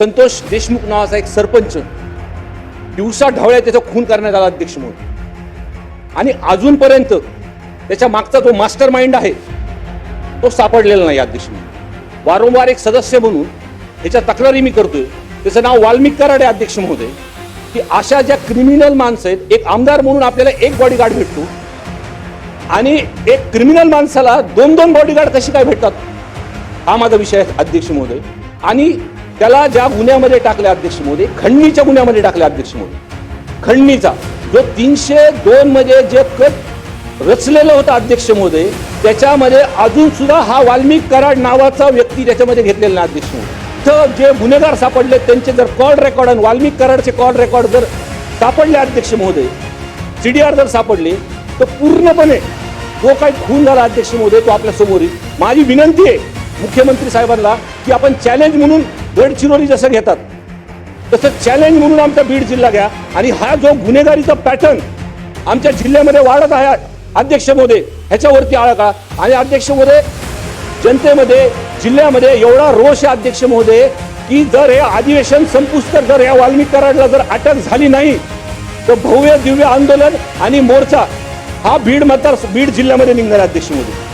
संतोष देशमुख नावाचा एक सरपंच दिवसा ढवळ्या त्याचा खून करण्यात आला अध्यक्ष म्हणून, आणि अजूनपर्यंत त्याच्या मागचा जो मास्टर माइंड आहे तो सापडलेला नाही अध्यक्ष म्हणून। वारंवार एक सदस्य म्हणून ह्याच्या तक्रारी मी करतोय, त्याचं नाव वाल्मिक कराड आहे अध्यक्ष महोदय, की अशा ज्या क्रिमिनल माणसं आहेत, एक आमदार म्हणून आपल्याला एक बॉडीगार्ड भेटतो आणि एक क्रिमिनल माणसाला दोन दोन बॉडीगार्ड कशी काय भेटतात, हा माझा विषय आहे अध्यक्ष महोदय। आणि त्याला ज्या गुन्ह्यामध्ये टाकले अध्यक्ष महोदय, खंडणीच्या गुन्ह्यामध्ये टाकले अध्यक्ष महोदय, खंडणीचा जो 302 मध्ये जे कट रचलेलं होतं अध्यक्ष महोदय, त्याच्यामध्ये अजून सुद्धा हा वाल्मिक कराड नावाचा व्यक्ती त्याच्यामध्ये घेतलेला नाही अध्यक्ष महोदय। तर जे गुन्हेगार सापडले त्यांचे जर कॉल रेकॉर्ड आणि वाल्मिक कराडचे कॉल रेकॉर्ड जर सापडले अध्यक्ष महोदय, CDR जर सापडले, तर पूर्णपणे जो काही खून झाला अध्यक्ष महोदय तो आपल्या समोर येईल। माझी विनंती आहे मुख्यमंत्री साहेबांना की आपण चॅलेंज म्हणून गडचिरोली जसं घेतात तसं चॅलेंज म्हणून आमचा बीड जिल्हा घ्या, आणि हा जो गुन्हेगारीचा पॅटर्न आमच्या जिल्ह्यामध्ये वाढत आहे अध्यक्ष महोदय, ह्याच्यावरती आळा काढा। आणि अध्यक्ष महोदय, जनतेमध्ये जिल्ह्यामध्ये एवढा रोष आहे अध्यक्ष महोदय की जर हे अधिवेशन संपुष्ट जर या वाल्मिक कराडला जर अटक झाली नाही तर भव्य दिव्य आंदोलन आणि मोर्चा हा बीड जिल्ह्यामध्ये निघणार अध्यक्ष महोदय।